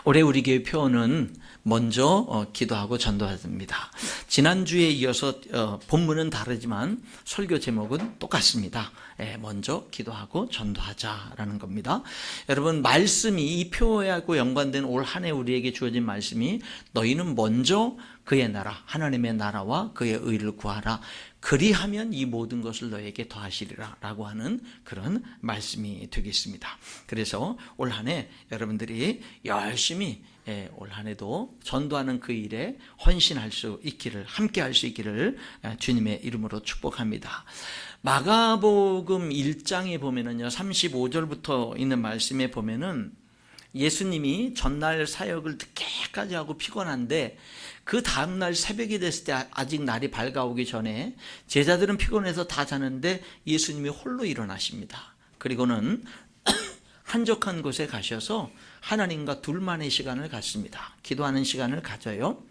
올해 우리 교회 표어는 먼저 기도하고 전도하십니다. 지난주에 이어서 본문은 다르지만 설교 제목은 똑같습니다. 먼저 기도하고 전도하자라는 겁니다. 여러분, 말씀이 이 표어하고 연관된 올 한 해 우리에게 주어진 말씀이 너희는 먼저 그의 나라, 하나님의 나라와 그의 의를 구하라. 그리하면 이 모든 것을 너에게 더하시리라 라고 하는 그런 말씀이 되겠습니다. 그래서 올 한 해 여러분들이 열심히 올 한 해도 전도하는 그 일에 헌신할 수 있기를, 함께 할 수 있기를 주님의 이름으로 축복합니다. 마가복음 1장에 보면은요, 35절부터 있는 말씀에 보면은 예수님이 전날 사역을 늦게까지 하고 피곤한데 그 다음날 새벽이 됐을 때 아직 날이 밝아오기 전에 제자들은 피곤해서 다 자는데 예수님이 홀로 일어나십니다. 그리고는 한적한 곳에 가셔서 하나님과 둘만의 시간을 갖습니다. 기도하는 시간을 가져요.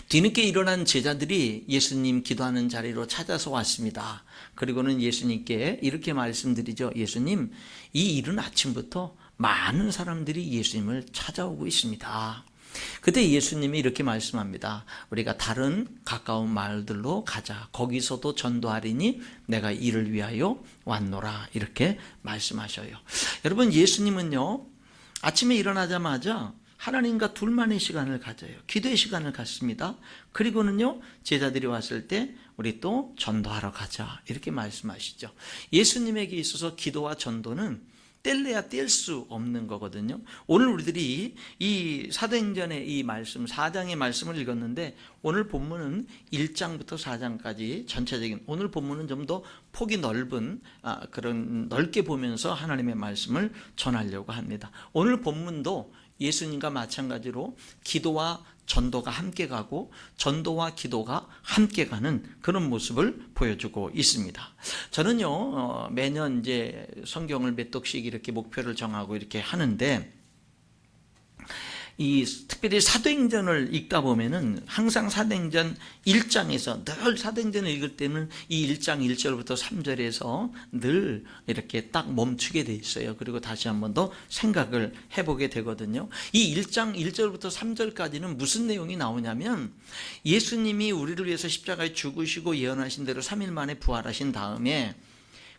뒤늦게 일어난 제자들이 예수님 기도하는 자리로 찾아서 왔습니다. 그리고는 예수님께 이렇게 말씀드리죠. 예수님, 이 이른 아침부터 많은 사람들이 예수님을 찾아오고 있습니다. 그때 예수님이 이렇게 말씀합니다. 우리가 다른 가까운 마을들로 가자. 거기서도 전도하리니 내가 이를 위하여 왔노라. 이렇게 말씀하셔요. 여러분, 예수님은요, 아침에 일어나자마자 하나님과 둘만의 시간을 가져요. 기도의 시간을 갖습니다. 그리고는요, 제자들이 왔을 때 우리 또 전도하러 가자. 이렇게 말씀하시죠. 예수님에게 있어서 기도와 전도는 뗄래야 뗄 수 없는 거거든요. 오늘 우리들이 이 사도행전의 이 말씀, 4장의 말씀을 읽었는데 오늘 본문은 1장부터 4장까지 전체적인, 오늘 본문은 좀 더 폭이 넓은 그런 넓게 보면서 하나님의 말씀을 전하려고 합니다. 오늘 본문도 예수님과 마찬가지로 기도와 전도가 함께 가고 전도와 기도가 함께 가는 그런 모습을 보여주고 있습니다. 저는요, 매년 이제 성경을 몇 독씩 이렇게 목표를 정하고 이렇게 하는데, 특별히 사도행전을 읽다 보면은 항상 사도행전 1장에서 늘 사도행전을 읽을 때는 이 1장 1절부터 3절에서 늘 이렇게 딱 멈추게 돼 있어요. 그리고 다시 한 번 더 생각을 해보게 되거든요. 이 1장 1절부터 3절까지는 무슨 내용이 나오냐면 예수님이 우리를 위해서 십자가에 죽으시고 예언하신 대로 3일 만에 부활하신 다음에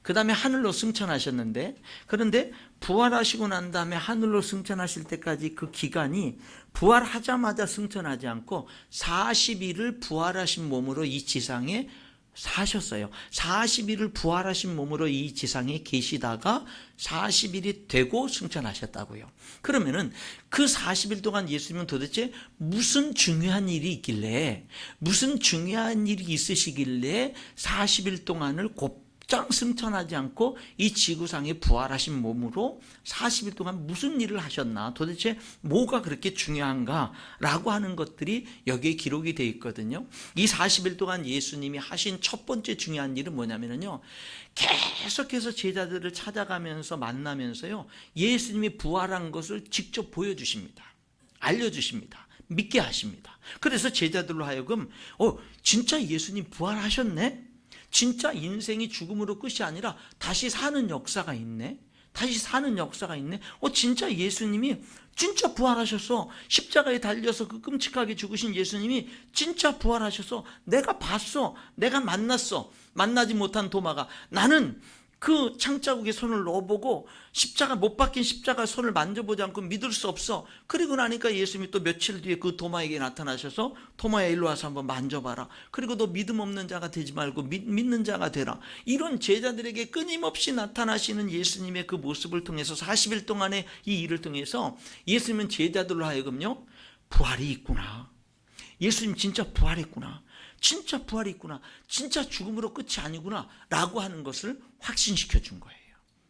그 다음에 하늘로 승천하셨는데, 그런데 부활하시고 난 다음에 하늘로 승천하실 때까지 그 기간이 부활하자마자 승천하지 않고 40일을 부활하신 몸으로 이 지상에 사셨어요. 40일을 부활하신 몸으로 이 지상에 계시다가 40일이 되고 승천하셨다고요. 그러면은 그 40일 동안 예수님은 도대체 무슨 중요한 일이 있길래, 무슨 중요한 일이 있으시길래 40일 동안을 승천하지 않고 이 지구상에 부활하신 몸으로 40일 동안 무슨 일을 하셨나, 도대체 뭐가 그렇게 중요한가 라고 하는 것들이 여기에 기록이 되어 있거든요. 이 40일 동안 예수님이 하신 첫 번째 중요한 일은 뭐냐면요, 계속해서 제자들을 찾아가면서 만나면서요, 예수님이 부활한 것을 직접 보여주십니다. 알려주십니다. 믿게 하십니다. 그래서 제자들로 하여금 진짜 예수님 부활하셨네? 진짜 인생이 죽음으로 끝이 아니라 다시 사는 역사가 있네? 다시 사는 역사가 있네? 진짜 예수님이 진짜 부활하셔서 십자가에 달려서 그 끔찍하게 죽으신 예수님이 진짜 부활하셔서 내가 봤어. 내가 만났어. 만나지 못한 도마가, 나는 그 창자국에 손을 넣어보고 십자가, 못 박힌 십자가 손을 만져보지 않고 믿을 수 없어. 그리고 나니까 예수님이 또 며칠 뒤에 그 도마에게 나타나셔서 도마야, 일로 와서 한번 만져봐라. 그리고 너 믿음 없는 자가 되지 말고 믿는 자가 되라. 이런 제자들에게 끊임없이 나타나시는 예수님의 그 모습을 통해서 40일 동안의 이 일을 통해서 예수님은 제자들로 하여금요, 부활이 있구나. 예수님 진짜 부활했구나. 진짜 부활이 있구나. 진짜 죽음으로 끝이 아니구나 라고 하는 것을 확신시켜 준 거예요.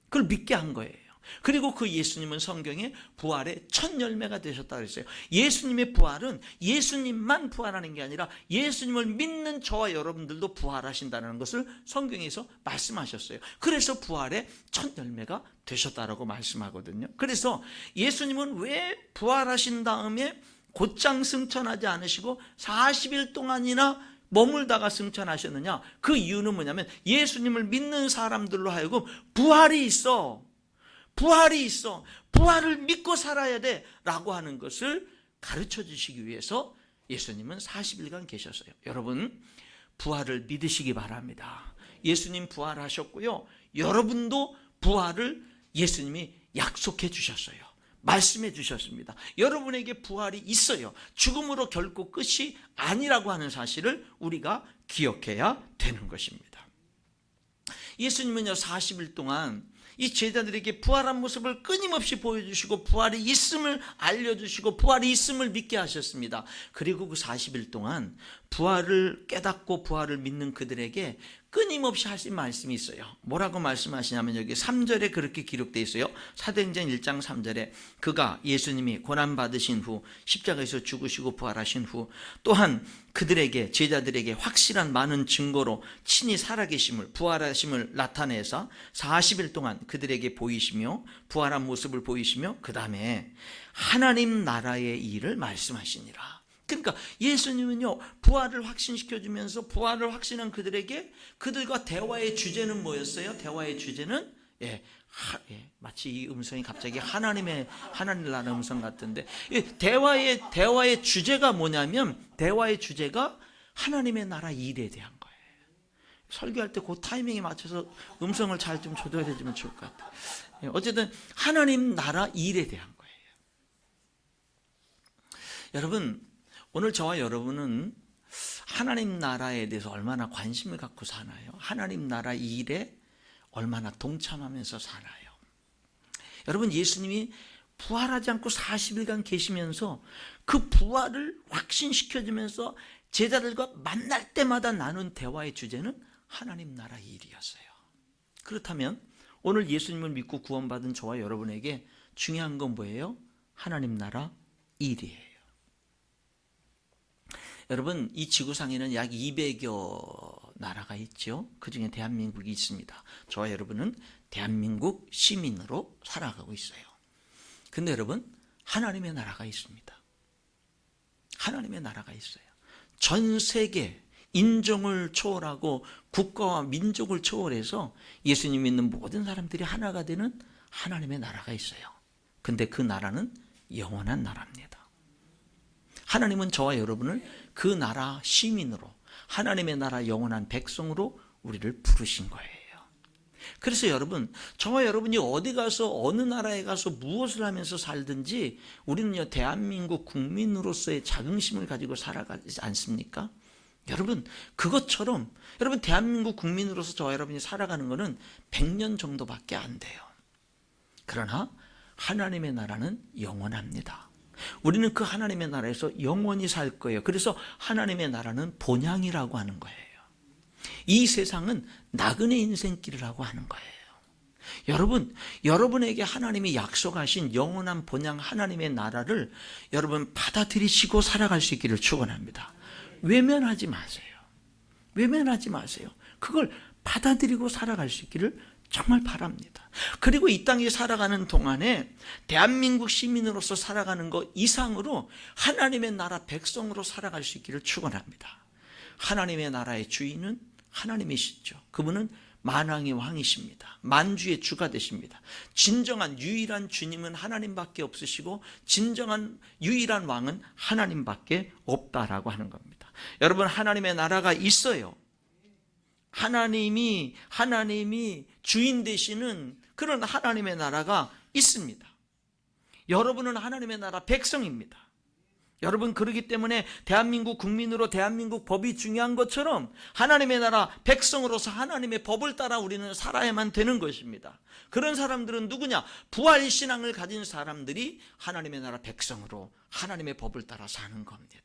그걸 믿게 한 거예요. 그리고 그 예수님은 성경에 부활의 첫 열매가 되셨다고 그랬어요. 예수님의 부활은 예수님만 부활하는 게 아니라 예수님을 믿는 저와 여러분들도 부활하신다는 것을 성경에서 말씀하셨어요. 그래서 부활의 첫 열매가 되셨다라고 말씀하거든요. 그래서 예수님은 왜 부활하신 다음에 곧장 승천하지 않으시고 40일 동안이나 머물다가 승천하셨느냐? 그 이유는 뭐냐면 예수님을 믿는 사람들로 하여금 부활이 있어. 부활이 있어. 부활을 믿고 살아야 돼. 라고 하는 것을 가르쳐 주시기 위해서 예수님은 40일간 계셨어요. 여러분, 부활을 믿으시기 바랍니다. 예수님 부활하셨고요. 여러분도 부활을 예수님이 약속해 주셨어요. 말씀해 주셨습니다. 여러분에게 부활이 있어요. 죽음으로 결코 끝이 아니라고 하는 사실을 우리가 기억해야 되는 것입니다. 예수님은요, 40일 동안 이 제자들에게 부활한 모습을 끊임없이 보여주시고 부활이 있음을 알려주시고 부활이 있음을 믿게 하셨습니다. 그리고 그 40일 동안 부활을 깨닫고 부활을 믿는 그들에게 끊임없이 하신 말씀이 있어요. 뭐라고 말씀하시냐면 여기 3절에 그렇게 기록되어 있어요. 사도행전 1장 3절에 그가 예수님이 고난받으신 후 십자가에서 죽으시고 부활하신 후 또한 그들에게 제자들에게 확실한 많은 증거로 친히 살아계심을 부활하심을 나타내서 40일 동안 그들에게 보이시며 부활한 모습을 보이시며 그 다음에 하나님 나라의 일을 말씀하시니라. 그러니까 예수님은요, 부활을 확신시켜주면서 부활을 확신한 그들에게 그들과 대화의 주제는 뭐였어요? 대화의 주제는 마치 이 음성이 갑자기 하나님 나라 음성 같은데, 대화의 주제가 뭐냐면 대화의 주제가 하나님의 나라 일에 대한 거예요. 설교할 때 그 타이밍에 맞춰서 음성을 잘 좀 조절해 주면 좋을 것 같아요. 어쨌든 하나님 나라 일에 대한 거예요. 여러분, 오늘 저와 여러분은 하나님 나라에 대해서 얼마나 관심을 갖고 사나요? 하나님 나라 일에 얼마나 동참하면서 사나요? 여러분, 예수님이 부활하지 않고 40일간 계시면서 그 부활을 확신시켜주면서 제자들과 만날 때마다 나눈 대화의 주제는 하나님 나라 일이었어요. 그렇다면 오늘 예수님을 믿고 구원받은 저와 여러분에게 중요한 건 뭐예요? 하나님 나라 일이에요. 여러분, 이 지구상에는 약 200여 나라가 있죠. 그 중에 대한민국이 있습니다. 저와 여러분은 대한민국 시민으로 살아가고 있어요. 근데 여러분, 하나님의 나라가 있습니다. 하나님의 나라가 있어요. 전 세계 인종을 초월하고 국가와 민족을 초월해서 예수님 믿는 모든 사람들이 하나가 되는 하나님의 나라가 있어요. 근데 그 나라는 영원한 나라입니다. 하나님은 저와 여러분을 그 나라 시민으로, 하나님의 나라 영원한 백성으로 우리를 부르신 거예요. 그래서 여러분, 저와 여러분이 어디 가서 어느 나라에 가서 무엇을 하면서 살든지 우리는요, 대한민국 국민으로서의 자긍심을 가지고 살아가지 않습니까? 여러분, 그것처럼 여러분, 대한민국 국민으로서 저와 여러분이 살아가는 것은 100년 정도밖에 안 돼요. 그러나 하나님의 나라는 영원합니다. 우리는 그 하나님의 나라에서 영원히 살 거예요. 그래서 하나님의 나라는 본향이라고 하는 거예요. 이 세상은 나그네 인생길이라고 하는 거예요. 여러분, 여러분에게 하나님이 약속하신 영원한 본향 하나님의 나라를 여러분 받아들이시고 살아갈 수 있기를 축원합니다. 외면하지 마세요. 외면하지 마세요. 그걸 받아들이고 살아갈 수 있기를 정말 바랍니다. 그리고 이 땅에 살아가는 동안에 대한민국 시민으로서 살아가는 것 이상으로 하나님의 나라 백성으로 살아갈 수 있기를 축원합니다. 하나님의 나라의 주인은 하나님이시죠. 그분은 만왕의 왕이십니다. 만주의 주가 되십니다. 진정한 유일한 주님은 하나님밖에 없으시고 진정한 유일한 왕은 하나님밖에 없다라고 하는 겁니다. 여러분, 하나님의 나라가 있어요. 하나님이 주인 되시는 그런 하나님의 나라가 있습니다. 여러분은 하나님의 나라 백성입니다. 여러분, 그렇기 때문에 대한민국 국민으로 대한민국 법이 중요한 것처럼 하나님의 나라 백성으로서 하나님의 법을 따라 우리는 살아야만 되는 것입니다. 그런 사람들은 누구냐? 부활신앙을 가진 사람들이 하나님의 나라 백성으로 하나님의 법을 따라 사는 겁니다.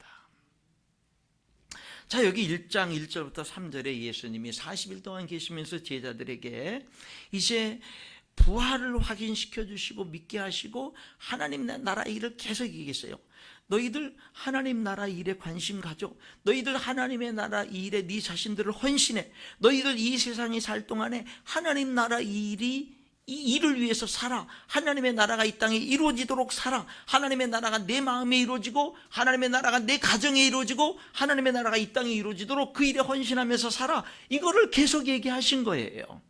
자, 여기 1장 1절부터 3절에 예수님이 40일 동안 계시면서 제자들에게 이제 부활을 확인시켜 주시고 믿게 하시고 하나님 나라 일을 계속 얘기했어요. 너희들 하나님 나라 일에 관심 가져. 너희들 하나님의 나라 일에 네 자신들을 헌신해. 너희들 이 세상에 살 동안에 하나님 나라 이 일을 위해서 살아. 하나님의 나라가 이 땅에 이루어지도록 살아. 하나님의 나라가 내 마음에 이루어지고 하나님의 나라가 내 가정에 이루어지고 하나님의 나라가 이 땅에 이루어지도록 그 일에 헌신하면서 살아. 이거를 계속 얘기하신 거예요.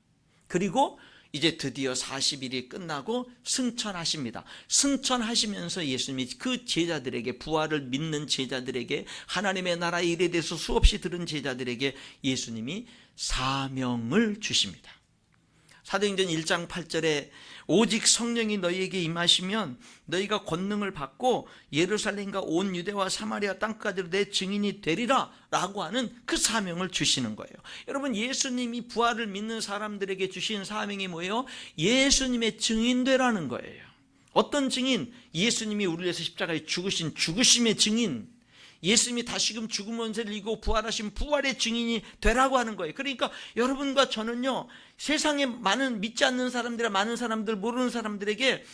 그리고 이제 드디어 40일이 끝나고 승천하십니다. 승천하시면서 예수님이 그 제자들에게, 부활을 믿는 제자들에게, 하나님의 나라의 일에 대해서 수없이 들은 제자들에게 예수님이 사명을 주십니다. 사도행전 1장 8절에 오직 성령이 너희에게 임하시면 너희가 권능을 받고 예루살렘과 온 유대와 사마리아 땅까지로 내 증인이 되리라 라고 하는 그 사명을 주시는 거예요. 여러분, 예수님이 부활을 믿는 사람들에게 주신 사명이 뭐예요? 예수님의 증인 되라는 거예요. 어떤 증인? 예수님이 우리를 위해서 십자가에 죽으신 죽으심의 증인, 예수님이 다시금 죽음을 이기고 부활하신 부활의 증인이 되라고 하는 거예요. 그러니까 여러분과 저는요, 세상에 많은 믿지 않는 사람들이나 많은 사람들, 모르는 사람들에게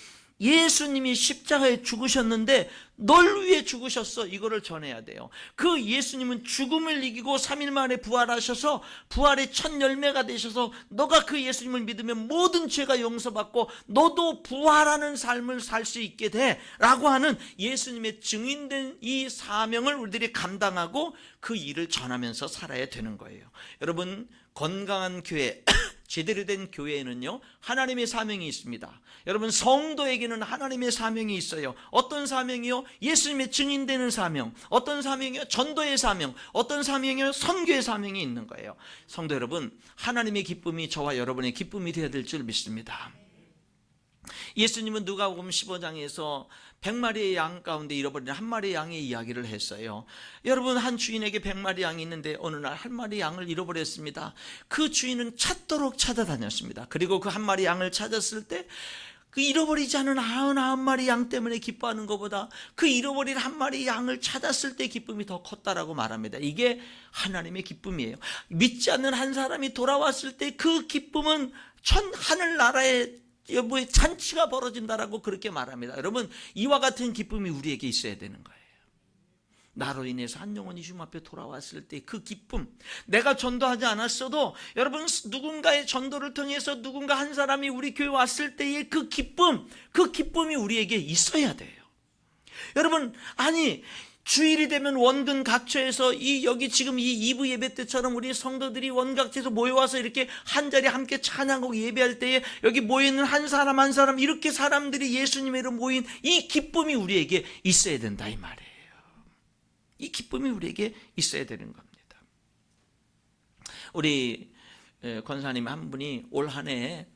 예수님이 십자가에 죽으셨는데 널 위해 죽으셨어, 이거를 전해야 돼요. 그 예수님은 죽음을 이기고 3일 만에 부활하셔서 부활의 첫 열매가 되셔서 너가 그 예수님을 믿으면 모든 죄가 용서받고 너도 부활하는 삶을 살 수 있게 돼 라고 하는 예수님의 증인된 이 사명을 우리들이 감당하고 그 일을 전하면서 살아야 되는 거예요. 여러분, 건강한 교회, 제대로 된 교회에는요, 하나님의 사명이 있습니다. 여러분, 성도에게는 하나님의 사명이 있어요. 어떤 사명이요? 예수님의 증인되는 사명. 어떤 사명이요? 전도의 사명. 어떤 사명이요? 선교의 사명이 있는 거예요. 성도 여러분, 하나님의 기쁨이 저와 여러분의 기쁨이 되어야 될 줄 믿습니다. 예수님은 누가복음 15장에서 100마리의 양 가운데 잃어버린 한 마리의 양의 이야기를 했어요. 여러분, 한 주인에게 100마리 양이 있는데 어느 날 한 마리 양을 잃어버렸습니다. 그 주인은 찾도록 찾아다녔습니다. 그리고 그 한 마리 양을 찾았을 때 그 잃어버리지 않은 99마리 양 때문에 기뻐하는 것보다 그 잃어버린 한 마리 양을 찾았을 때 기쁨이 더 컸다라고 말합니다. 이게 하나님의 기쁨이에요. 믿지 않는 한 사람이 돌아왔을 때 그 기쁨은 하늘나라의 잔치가 벌어진다라고 그렇게 말합니다. 여러분, 이와 같은 기쁨이 우리에게 있어야 되는 거예요. 나로 인해서 한 영혼이 주님 앞에 돌아왔을 때 그 기쁨, 내가 전도하지 않았어도 여러분, 누군가의 전도를 통해서 누군가 한 사람이 우리 교회 왔을 때의 그 기쁨이 우리에게 있어야 돼요. 여러분, 아니, 주일이 되면 원근 각처에서 여기 지금 이 2부 예배 때처럼 우리 성도들이 원각지에서 모여와서 이렇게 한 자리에 함께 찬양하고 예배할 때에 여기 모여있는 한 사람 한 사람, 이렇게 사람들이 예수님의 이름 모인 이 기쁨이 우리에게 있어야 된다, 이 말이에요. 이 기쁨이 우리에게 있어야 되는 겁니다. 우리 권사님 한 분이 올 한 해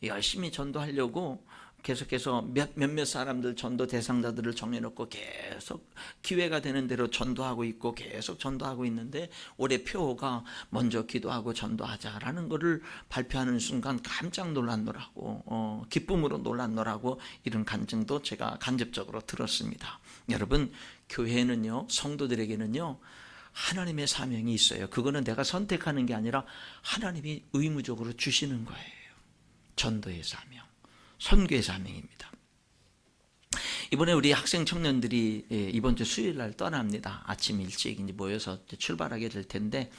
열심히 전도하려고 계속해서 몇몇 사람들, 전도 대상자들을 정해놓고 계속 기회가 되는 대로 전도하고 있고 계속 전도하고 있는데, 올해 표가 먼저 기도하고 전도하자라는 것을 발표하는 순간 깜짝 놀랐노라고, 기쁨으로 놀랐노라고, 이런 간증도 제가 간접적으로 들었습니다. 여러분, 교회는요, 성도들에게는요, 하나님의 사명이 있어요. 그거는 내가 선택하는 게 아니라 하나님이 의무적으로 주시는 거예요. 전도의 사명, 선교의 사명입니다. 이번에 우리 학생 청년들이 이번 주 수요일 날 떠납니다. 아침 일찍 이제 모여서 출발하게 될 텐데,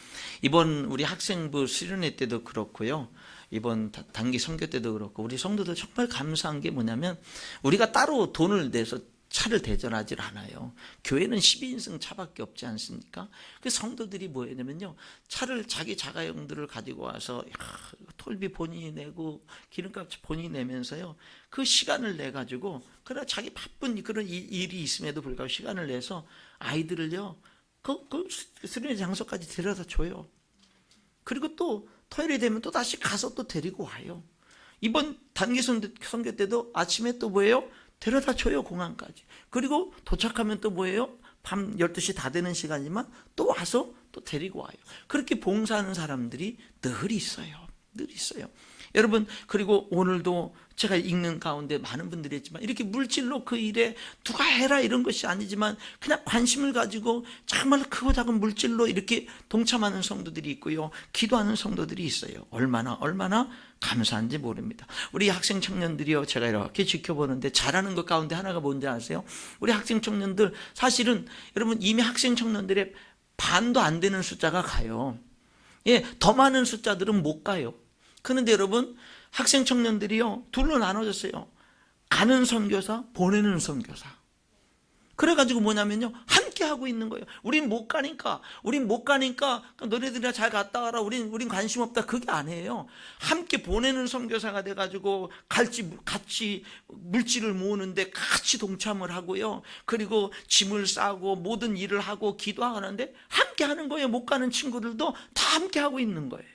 이번 우리 학생부 수련회 때도 그렇고요, 이번 단기 선교 때도 그렇고, 우리 성도들 정말 감사한 게 뭐냐면, 우리가 따로 돈을 내서 차를 대절하지 않아요. 교회는 12인승 차밖에 없지 않습니까? 그 성도들이 뭐 했냐면요, 차를 자기 자가용들을 가지고 와서 톨비 본인이 내고 기름값 본인이 내면서요, 그 시간을 내 가지고, 그러나 자기 바쁜 그런 일이 있음에도 불구하고 시간을 내서 아이들을요 그 수련회 장소까지 데려다 줘요. 그리고 또 토요일이 되면 또 다시 가서 또 데리고 와요. 이번 단기 선교 때도 아침에 또 뭐예요? 데려다 줘요, 공항까지. 그리고 도착하면 또 뭐예요? 밤 12시 다 되는 시간이지만 또 와서 또 데리고 와요. 그렇게 봉사하는 사람들이 늘 있어요. 늘 있어요. 여러분, 그리고 오늘도 제가 읽는 가운데 많은 분들이 있지만, 이렇게 물질로 그 일에 누가 해라 이런 것이 아니지만 그냥 관심을 가지고 정말 크고 작은 물질로 이렇게 동참하는 성도들이 있고요, 기도하는 성도들이 있어요. 얼마나 감사한지 모릅니다. 우리 학생 청년들이요, 제가 이렇게 지켜보는데 잘하는 것 가운데 하나가 뭔지 아세요? 우리 학생 청년들, 사실은 여러분, 이미 학생 청년들의 반도 안 되는 숫자가 가요. 더 많은 숫자들은 못 가요. 그런데 여러분, 학생 청년들이요, 둘로 나눠졌어요. 가는 선교사, 보내는 선교사. 그래가지고 뭐냐면요, 한 함께 하고 있는 거예요. 우린 못 가니까 너네들이나 잘 갔다 와라. 우린 관심 없다. 그게 아니에요. 함께 보내는 선교사가 돼가지고 같이 물질을 모으는데 같이 동참을 하고요. 그리고 짐을 싸고 모든 일을 하고 기도하는데 함께 하는 거예요. 못 가는 친구들도 다 함께 하고 있는 거예요.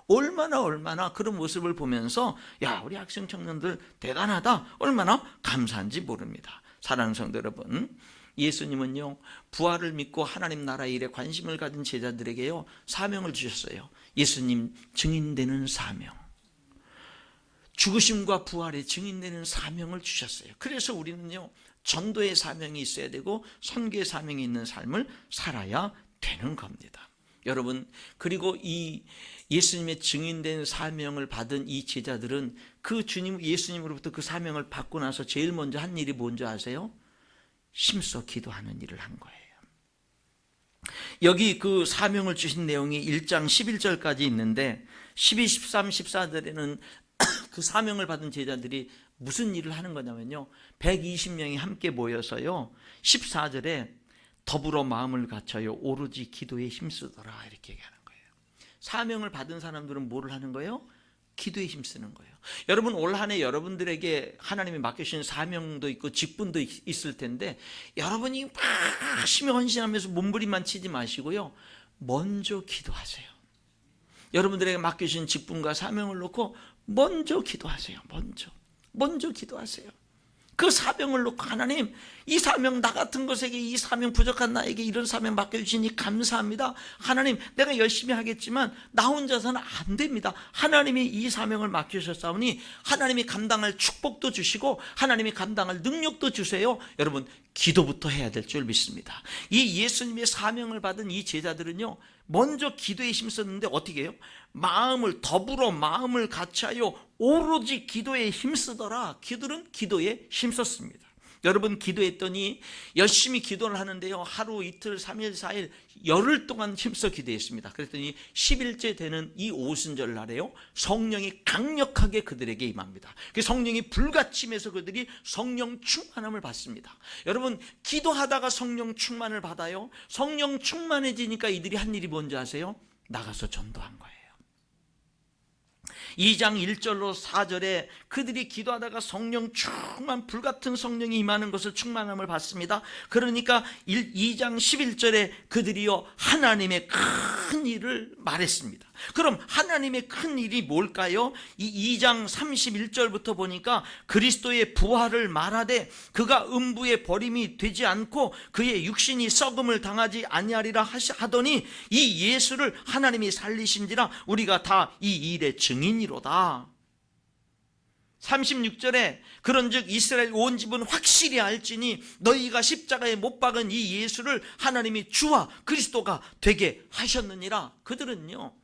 얼마나 그런 모습을 보면서 야, 우리 학생 청년들 대단하다, 얼마나 감사한지 모릅니다. 사랑하는 성도 여러분, 예수님은요, 부활을 믿고 하나님 나라 일에 관심을 가진 제자들에게요, 사명을 주셨어요. 예수님 증인되는 사명, 죽으심과 부활의 증인되는 사명을 주셨어요. 그래서 우리는요, 전도의 사명이 있어야 되고 선교의 사명이 있는 삶을 살아야 되는 겁니다. 여러분, 그리고 이 예수님의 증인된 사명을 받은 이 제자들은 그 예수님으로부터 그 사명을 받고 나서 제일 먼저 한 일이 뭔지 아세요? 힘써 기도하는 일을 한 거예요. 여기 그 사명을 주신 내용이 1장 11절까지 있는데 12, 13, 14절에는 그 사명을 받은 제자들이 무슨 일을 하는 거냐면요, 120명이 함께 모여서요, 14절에 더불어 마음을 갖춰요 오로지 기도에 힘쓰더라, 이렇게 얘기하는 거예요. 사명을 받은 사람들은 뭐를 하는 거예요? 기도에 힘쓰는 거예요. 여러분, 올 한 해 여러분들에게 하나님이 맡겨주신 사명도 있고 직분도 있을 텐데, 여러분이 열심히 헌신하면서 몸부림만 치지 마시고요, 먼저 기도하세요. 여러분들에게 맡겨주신 직분과 사명을 놓고 먼저 기도하세요. 먼저 기도하세요. 그 사명을 놓고, 하나님, 이 사명, 나 같은 것에게 이 사명, 부족한 나에게 이런 사명 맡겨주시니 감사합니다. 하나님, 내가 열심히 하겠지만 나 혼자서는 안 됩니다. 하나님이 이 사명을 맡기셨사오니 하나님이 감당할 축복도 주시고 하나님이 감당할 능력도 주세요. 여러분, 기도부터 해야 될 줄 믿습니다. 이 예수님의 사명을 받은 이 제자들은요, 먼저 기도에 힘썼는데 어떻게 해요? 더불어 마음을 같이하여 오로지 기도에 힘쓰더라. 그들은 기도에 힘썼습니다. 여러분, 기도했더니 열심히 기도를 하는데요, 하루 이틀 3일 4일 열흘 동안 힘써 기도했습니다. 그랬더니 10일째 되는 이 오순절 날에요, 성령이 강력하게 그들에게 임합니다. 그 성령이 불같이 임해서 그들이 성령 충만함을 받습니다. 여러분, 기도하다가 성령 충만을 받아요. 성령 충만해지니까 이들이 한 일이 뭔지 아세요? 나가서 전도한 거예요. 2장 1절로 4절에 그들이 기도하다가 성령 충만, 불같은 성령이 임하는 것을 충만함을 받습니다. 그러니까 2장 11절에 그들이요, 하나님의 큰 일을 말했습니다. 그럼 하나님의 큰 일이 뭘까요? 이 2장 31절부터 보니까 그리스도의 부활을 말하되 그가 음부에 버림이 되지 않고 그의 육신이 썩음을 당하지 아니하리라 하더니 이 예수를 하나님이 살리신지라 우리가 다 이 일의 증인이로다. 36절에 그런즉 이스라엘 온 집은 확실히 알지니 너희가 십자가에 못 박은 이 예수를 하나님이 주와 그리스도가 되게 하셨느니라. 그들은요,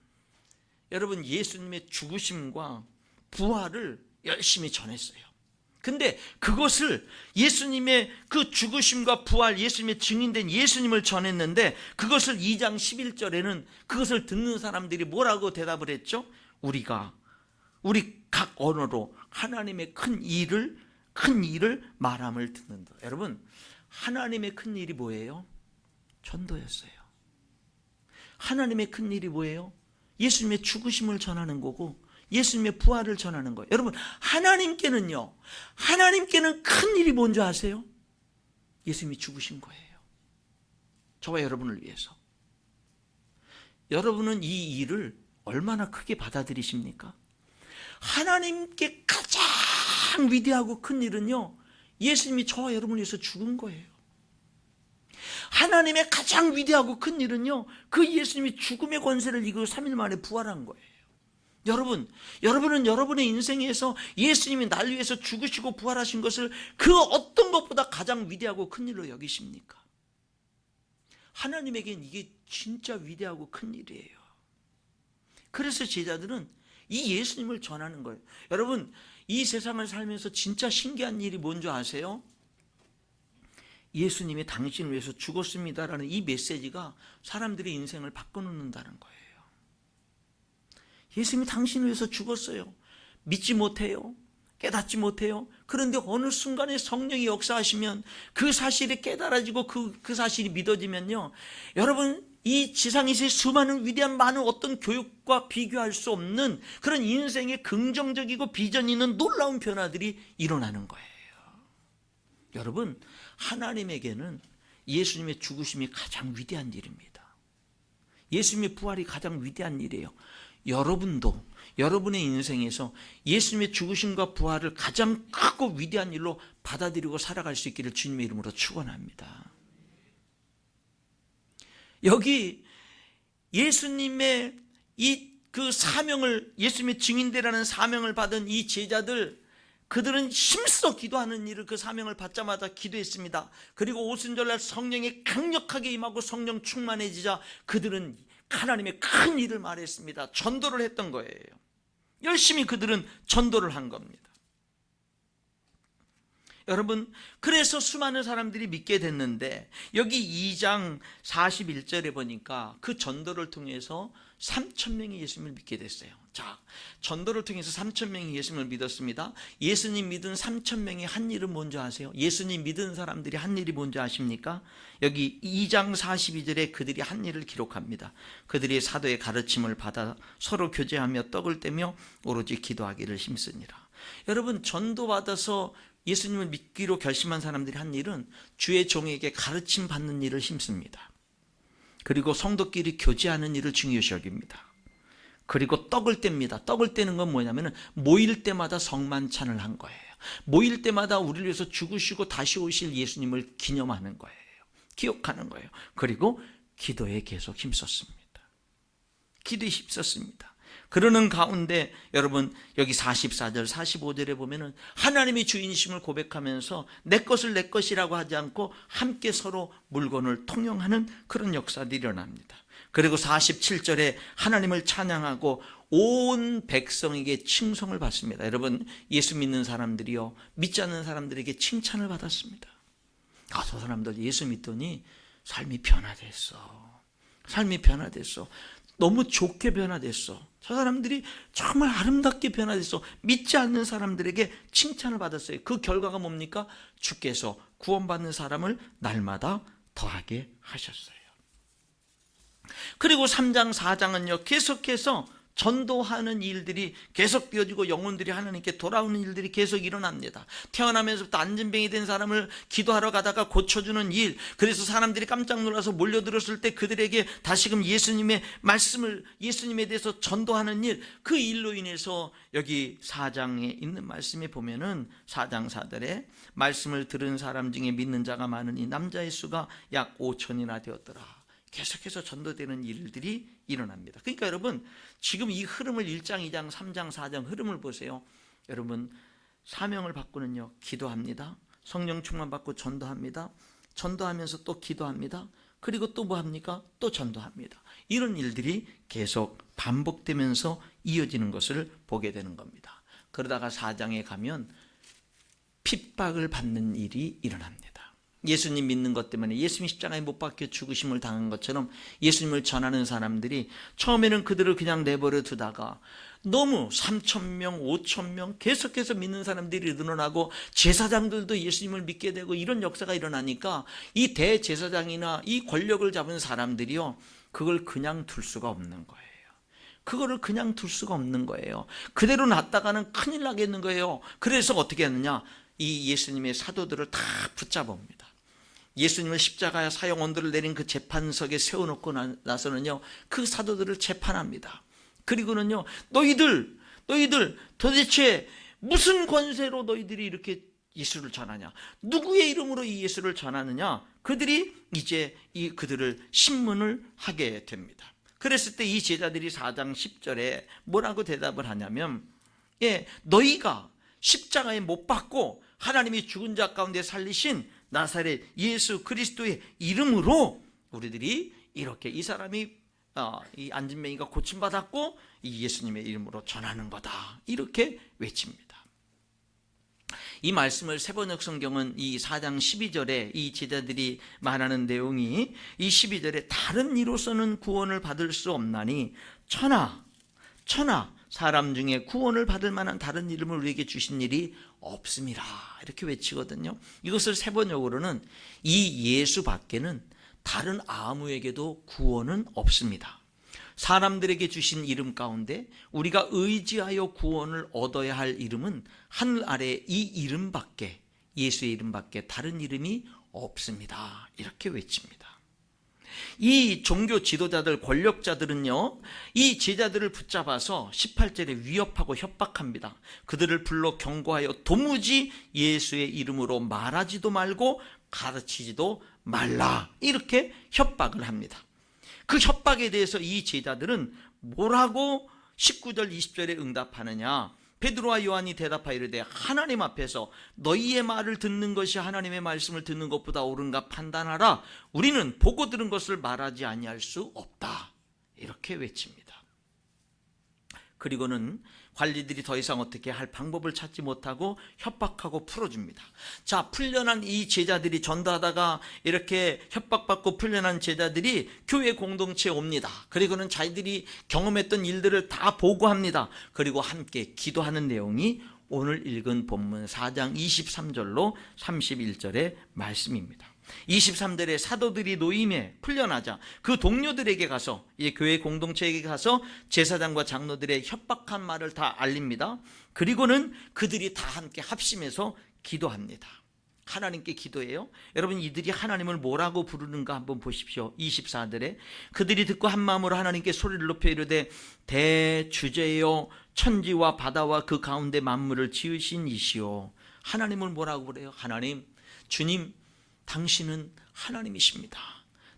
여러분, 예수님의 죽으심과 부활을 열심히 전했어요. 근데 그것을, 예수님의 그 죽으심과 부활, 예수님의 증인된 예수님을 전했는데 그것을 2장 11절에는 그것을 듣는 사람들이 뭐라고 대답을 했죠? 우리 각 언어로 하나님의 큰 일을 말함을 듣는다. 여러분, 하나님의 큰 일이 뭐예요? 전도였어요. 하나님의 큰 일이 뭐예요? 예수님의 죽으심을 전하는 거고 예수님의 부활을 전하는 거예요. 여러분, 하나님께는 큰 일이 뭔지 아세요? 예수님이 죽으신 거예요. 저와 여러분을 위해서. 여러분은 이 일을 얼마나 크게 받아들이십니까? 하나님께 가장 위대하고 큰 일은요, 예수님이 저와 여러분을 위해서 죽은 거예요. 하나님의 가장 위대하고 큰 일은요, 그 예수님이 죽음의 권세를 이기고 3일 만에 부활한 거예요. 여러분은 여러분의 인생에서 예수님이 날 위해서 죽으시고 부활하신 것을 그 어떤 것보다 가장 위대하고 큰 일로 여기십니까? 하나님에겐 이게 진짜 위대하고 큰 일이에요. 그래서 제자들은 이 예수님을 전하는 거예요. 여러분, 이 세상을 살면서 진짜 신기한 일이 뭔지 아세요? 예수님이 당신을 위해서 죽었습니다라는 이 메시지가 사람들의 인생을 바꿔놓는다는 거예요. 예수님이 당신을 위해서 죽었어요. 믿지 못해요? 깨닫지 못해요. 그런데 어느 순간에 성령이 역사하시면 그 사실이 깨달아지고 그 사실이 믿어지면요, 여러분, 이 지상에서의 수많은 위대한 많은 어떤 교육과 비교할 수 없는 그런 인생의 긍정적이고 비전 있는 놀라운 변화들이 일어나는 거예요. 여러분, 하나님에게는 예수님의 죽으심이 가장 위대한 일입니다. 예수님의 부활이 가장 위대한 일이에요. 여러분도 여러분의 인생에서 예수님의 죽으심과 부활을 가장 크고 위대한 일로 받아들이고 살아갈 수 있기를 주님의 이름으로 축원합니다. 여기 예수님의 그 사명을, 예수님의 증인되라는 사명을 받은 이 제자들, 그들은 힘써 기도하는 일을, 그 사명을 받자마자 기도했습니다. 그리고 오순절날 성령이 강력하게 임하고 성령 충만해지자 그들은 하나님의 큰 일을 말했습니다. 전도를 했던 거예요. 열심히 그들은 전도를 한 겁니다. 여러분, 그래서 수많은 사람들이 믿게 됐는데, 여기 2장 41절에 보니까 그 전도를 통해서 3,000명이 예수님을 믿게 됐어요. 자, 전도를 통해서 3,000명이 예수님을 믿었습니다. 예수님 믿은 3,000명이 한 일은 뭔지 아세요? 예수님 믿은 사람들이 한 일이 뭔지 아십니까? 여기 2장 42절에 그들이 한 일을 기록합니다. 그들이 사도의 가르침을 받아 서로 교제하며 떡을 떼며 오로지 기도하기를 힘쓰니라. 여러분, 전도받아서 예수님을 믿기로 결심한 사람들이 한 일은 주의 종에게 가르침 받는 일을 힘씁니다. 그리고 성도끼리 교제하는 일을 중요시 여깁니다. 그리고 떡을 뗍니다. 떡을 떼는 건 뭐냐면 모일 때마다 성만찬을 한 거예요. 모일 때마다 우리를 위해서 죽으시고 다시 오실 예수님을 기념하는 거예요. 기억하는 거예요. 그리고 기도에 계속 힘썼습니다. 기도에 힘썼습니다. 그러는 가운데 여러분, 여기 44절 45절에 보면은 하나님의 주인이심을 고백하면서 내 것을 내 것이라고 하지 않고 함께 서로 물건을 통용하는 그런 역사들이 일어납니다. 그리고 47절에 하나님을 찬양하고 온 백성에게 칭송을 받습니다. 여러분, 예수 믿는 사람들이요, 믿지 않는 사람들에게 칭찬을 받았습니다. 저 사람들 예수 믿더니 삶이 변화됐어. 삶이 변화됐어. 너무 좋게 변화됐어. 저 사람들이 정말 아름답게 변화됐어. 믿지 않는 사람들에게 칭찬을 받았어요. 그 결과가 뭡니까? 주께서 구원받는 사람을 날마다 더하게 하셨어요. 그리고 3장 4장은요 계속해서 전도하는 일들이 계속 되어지고 영혼들이 하나님께 돌아오는 일들이 계속 일어납니다. 태어나면서부터 안진병이 된 사람을 기도하러 가다가 고쳐주는 일, 그래서 사람들이 깜짝 놀라서 몰려들었을 때 그들에게 다시금 예수님의 말씀을, 예수님에 대해서 전도하는 일, 그 일로 인해서 여기 4장에 있는 말씀에 보면은 4장 4절에 말씀을 들은 사람 중에 믿는 자가 많으니 남자의 수가 약 5천이나 되었더라. 계속해서 전도되는 일들이 일어납니다. 그러니까 여러분, 지금 이 흐름을 1장, 2장, 3장, 4장 흐름을 보세요. 여러분, 사명을 받고는요 기도합니다. 성령 충만 받고 전도합니다. 전도하면서 또 기도합니다. 그리고 또 뭐 합니까? 또 전도합니다. 이런 일들이 계속 반복되면서 이어지는 것을 보게 되는 겁니다. 그러다가 4장에 가면 핍박을 받는 일이 일어납니다. 예수님 믿는 것 때문에 예수님 십자가에 못 박혀 죽으심을 당한 것처럼 예수님을 전하는 사람들이 처음에는 그들을 그냥 내버려 두다가 너무 3,000명, 5,000명 계속해서 믿는 사람들이 늘어나고 제사장들도 예수님을 믿게 되고 이런 역사가 일어나니까 이 대제사장이나 이 권력을 잡은 사람들이요, 그걸 그냥 둘 수가 없는 거예요. 그거를 그냥 둘 수가 없는 거예요. 그대로 놨다가는 큰일 나겠는 거예요. 그래서 어떻게 했느냐, 이 예수님의 사도들을 다 붙잡아옵니다. 예수님을 십자가에 사형 언도를 내린 그 재판석에 세워놓고 나서는요 그 사도들을 재판합니다. 그리고는요 너희들 도대체 무슨 권세로 너희들이 이렇게 예수를 전하냐, 누구의 이름으로 이 예수를 전하느냐, 그들이 이제 그들을 신문을 하게 됩니다. 그랬을 때 이 제자들이 4장 10절에 뭐라고 대답을 하냐면, 너희가 십자가에 못 박고 하나님이 죽은 자 가운데 살리신 나사렛 예수 그리스도의 이름으로 우리들이 이렇게 이 사람이 이 안진뱅이가 고침받았고 이 예수님의 이름으로 전하는 거다, 이렇게 외칩니다. 이 말씀을 세번역 성경은 이 4장 12절에 이 제자들이 말하는 내용이 이 12절에 다른 이로서는 구원을 받을 수 없나니 천하 사람 중에 구원을 받을 만한 다른 이름을 우리에게 주신 일이 없습니다. 이렇게 외치거든요. 이것을 세번역으로는 이 예수 밖에는 다른 아무에게도 구원은 없습니다. 사람들에게 주신 이름 가운데 우리가 의지하여 구원을 얻어야 할 이름은 하늘 아래 이 이름밖에, 예수의 이름밖에 다른 이름이 없습니다. 이렇게 외칩니다. 이 종교 지도자들, 권력자들은요, 이 제자들을 붙잡아서 18절에 위협하고 협박합니다. 그들을 불러 경고하여 도무지 예수의 이름으로 말하지도 말고 가르치지도 말라, 이렇게 협박을 합니다. 그 협박에 대해서 이 제자들은 뭐라고 19절 20절에 응답하느냐? 베드로와 요한이 대답하여 이르되 하나님 앞에서 너희의 말을 듣는 것이 하나님의 말씀을 듣는 것보다 옳은가 판단하라. 우리는 보고 들은 것을 말하지 아니할 수 없다. 이렇게 외칩니다. 그리고는 관리들이 더 이상 어떻게 할 방법을 찾지 못하고 협박하고 풀어줍니다. 자, 풀려난 이 제자들이, 전도하다가 이렇게 협박받고 풀려난 제자들이 교회 공동체에 옵니다. 그리고는 자기들이 경험했던 일들을 다 보고합니다. 그리고 함께 기도하는 내용이 오늘 읽은 본문 4장 23절로 31절의 말씀입니다. 23절에 사도들이 노임에 풀려나자 그 동료들에게 가서, 이 교회 공동체에게 가서 제사장과 장로들의 협박한 말을 다 알립니다. 그리고는 그들이 다 함께 합심해서 기도합니다. 하나님께 기도해요. 여러분, 이들이 하나님을 뭐라고 부르는가 한번 보십시오. 24절에 그들이 듣고 한 마음으로 하나님께 소리를 높여 이르되 대주제여 천지와 바다와 그 가운데 만물을 지으신 이시오. 하나님을 뭐라고 그래요? 하나님, 주님, 당신은 하나님이십니다.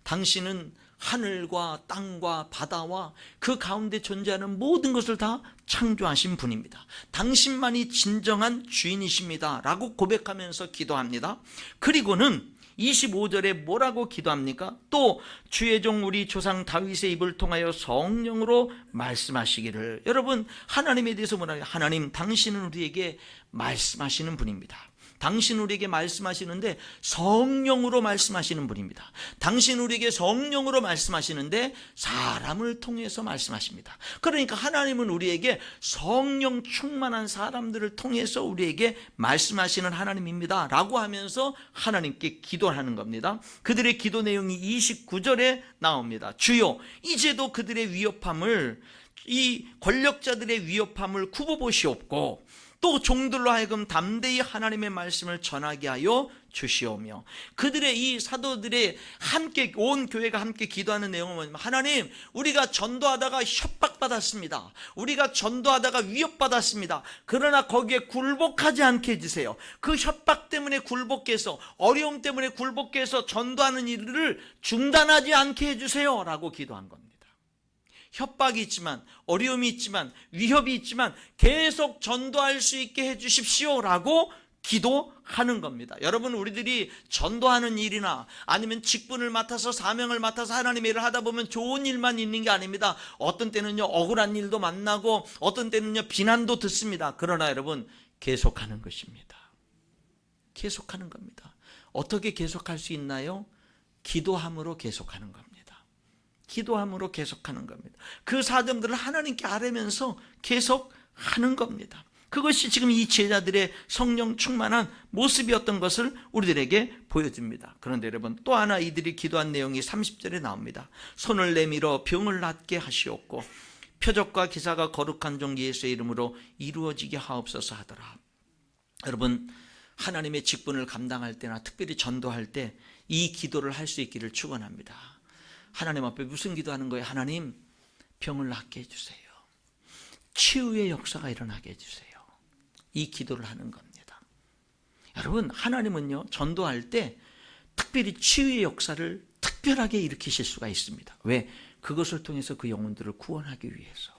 당신은 하늘과 땅과 바다와 그 가운데 존재하는 모든 것을 다 창조하신 분입니다. 당신만이 진정한 주인이십니다 라고 고백하면서 기도합니다. 그리고는 25절에 뭐라고 기도합니까? 또 주의 종 우리 조상 다윗의 입을 통하여 성령으로 말씀하시기를. 여러분, 하나님에 대해서 뭐라고 해요? 하나님, 당신은 우리에게 말씀하시는 분입니다. 당신 우리에게 말씀하시는데 성령으로 말씀하시는 분입니다. 당신 우리에게 성령으로 말씀하시는데 사람을 통해서 말씀하십니다. 그러니까 하나님은 우리에게 성령 충만한 사람들을 통해서 우리에게 말씀하시는 하나님입니다 라고 하면서 하나님께 기도하는 겁니다. 그들의 기도 내용이 29절에 나옵니다. 주여, 이제도 그들의 위협함을, 이 권력자들의 위협함을 굽어보시옵고 또 종들로 하여금 담대히 하나님의 말씀을 전하게 하여 주시오며. 그들의, 이 사도들의 함께, 온 교회가 함께 기도하는 내용은 뭐냐면, 하나님, 우리가 전도하다가 협박받았습니다. 우리가 전도하다가 위협받았습니다. 그러나 거기에 굴복하지 않게 해주세요. 그 협박 때문에 굴복해서, 어려움 때문에 굴복해서 전도하는 일을 중단하지 않게 해주세요 라고 기도한 겁니다. 협박이 있지만, 어려움이 있지만, 위협이 있지만 계속 전도할 수 있게 해주십시오 라고 기도하는 겁니다. 여러분, 우리들이 전도하는 일이나 아니면 직분을 맡아서, 사명을 맡아서 하나님의 일을 하다 보면 좋은 일만 있는 게 아닙니다. 어떤 때는요, 억울한 일도 만나고 어떤 때는요, 비난도 듣습니다. 그러나 여러분, 계속하는 것입니다. 계속하는 겁니다. 어떻게 계속할 수 있나요? 기도함으로 계속하는 겁니다. 기도함으로 계속하는 겁니다. 그 사정들을 하나님께 아뢰면서 계속하는 겁니다. 그것이 지금 이 제자들의 성령 충만한 모습이었던 것을 우리들에게 보여줍니다. 그런데 여러분, 또 하나 이들이 기도한 내용이 30절에 나옵니다. 손을 내밀어 병을 낫게 하시옵고 표적과 기사가 거룩한 종 예수의 이름으로 이루어지게 하옵소서 하더라. 여러분, 하나님의 직분을 감당할 때나 특별히 전도할 때 이 기도를 할 수 있기를 축원합니다. 하나님 앞에 무슨 기도하는 거예요? 하나님, 병을 낫게 해주세요. 치유의 역사가 일어나게 해주세요. 이 기도를 하는 겁니다. 여러분, 하나님은요, 전도할 때 특별히 치유의 역사를 특별하게 일으키실 수가 있습니다. 왜? 그것을 통해서 그 영혼들을 구원하기 위해서.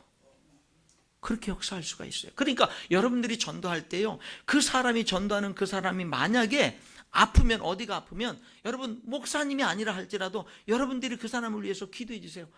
그렇게 역사할 수가 있어요. 그러니까 여러분들이 전도할 때요, 그 사람이 전도하는 그 사람이 만약에 아프면, 어디가 아프면 여러분, 목사님이 아니라 할지라도 여러분들이 그 사람을 위해서 기도해 주세요.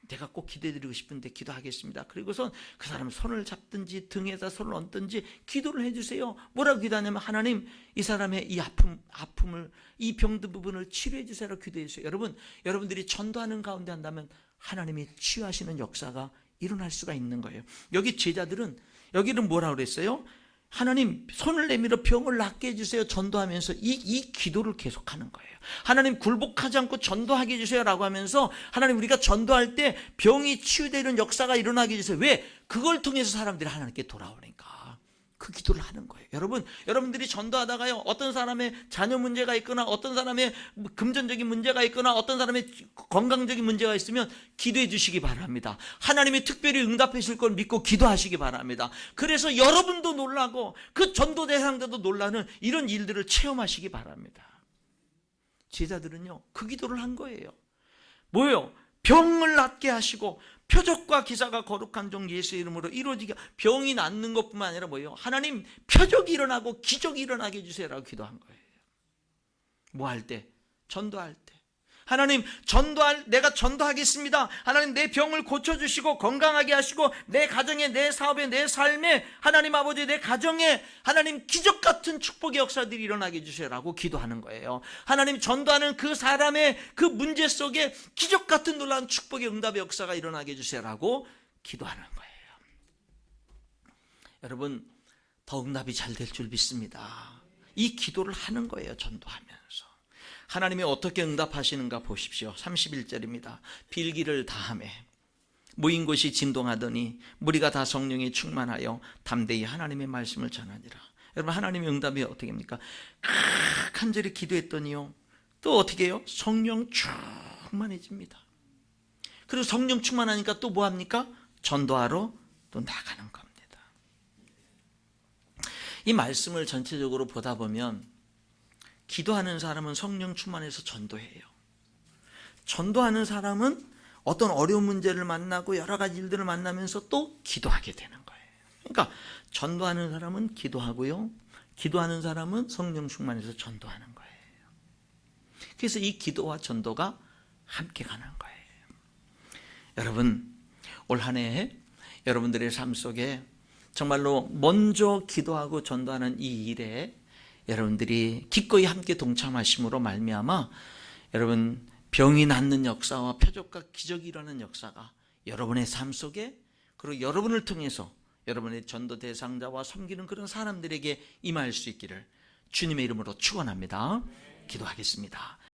내가 꼭 기도해드리고 싶은데 기도하겠습니다. 그리고선 그 사람 손을 잡든지 등에다 손을 얹든지 기도를 해주세요. 뭐라고 기도하냐면, 하나님, 이 사람의 이 아픔을, 이 병든 부분을 치료해 주세요. 기도해 주세요. 여러분, 여러분들이 전도하는 가운데 한다면 하나님이 치유하시는 역사가 일어날 수가 있는 거예요. 여기 제자들은 여기는 뭐라고 그랬어요? 하나님 손을 내밀어 병을 낫게 해주세요 전도하면서 이 기도를 계속하는 거예요. 하나님 굴복하지 않고 전도하게 해주세요 라고 하면서 하나님 우리가 전도할 때 병이 치유되는 역사가 일어나게 해주세요. 왜? 그걸 통해서 사람들이 하나님께 돌아오니까 그 기도를 하는 거예요. 여러분들이 전도하다가요, 어떤 사람의 자녀 문제가 있거나 어떤 사람의 금전적인 문제가 있거나 어떤 사람의 건강적인 문제가 있으면 기도해 주시기 바랍니다. 하나님이 특별히 응답해 주실 걸 믿고 기도하시기 바랍니다. 그래서 여러분도 놀라고 그 전도 대상자도 놀라는 이런 일들을 체험하시기 바랍니다. 제자들은요 그 기도를 한 거예요. 뭐예요? 병을 낫게 하시고 표적과 기사가 거룩한 종 예수의 이름으로 이루어지게, 병이 낫는 것뿐만 아니라 뭐예요? 하나님 표적이 일어나고 기적이 일어나게 해주세요라고 기도한 거예요. 뭐 할 때? 전도할 때. 하나님 내가 전도하겠습니다. 하나님 내 병을 고쳐주시고 건강하게 하시고 내 가정에, 내 사업에, 내 삶에, 하나님 아버지 내 가정에 하나님 기적 같은 축복의 역사들이 일어나게 해주세요라고 기도하는 거예요. 하나님 전도하는 그 사람의 그 문제 속에 기적 같은 놀라운 축복의 응답의 역사가 일어나게 해주세요라고 기도하는 거예요. 여러분 더 응답이 잘 될 줄 믿습니다. 이 기도를 하는 거예요. 전도하면서 하나님이 어떻게 응답하시는가 보십시오. 31절입니다. 빌기를 다하매 모인 곳이 진동하더니 무리가 다 성령에 충만하여 담대히 하나님의 말씀을 전하니라. 여러분 하나님의 응답이 어떻게 합니까? 간절히 기도했더니요 또 어떻게 해요? 성령 충만해집니다. 그리고 성령 충만하니까 또 뭐합니까? 전도하러 또 나가는 겁니다. 이 말씀을 전체적으로 보다 보면 기도하는 사람은 성령 충만해서 전도해요. 전도하는 사람은 어떤 어려운 문제를 만나고 여러 가지 일들을 만나면서 또 기도하게 되는 거예요. 그러니까 전도하는 사람은 기도하고요, 기도하는 사람은 성령 충만해서 전도하는 거예요. 그래서 이 기도와 전도가 함께 가는 거예요. 여러분 올 한 해 여러분들의 삶 속에 정말로 먼저 기도하고 전도하는 이 일에 여러분들이 기꺼이 함께 동참하심으로 말미암아 여러분 병이 낫는 역사와 표적과 기적이 일어나는 역사가 여러분의 삶 속에, 그리고 여러분을 통해서 여러분의 전도 대상자와 섬기는 그런 사람들에게 임할 수 있기를 주님의 이름으로 축원합니다. 기도하겠습니다.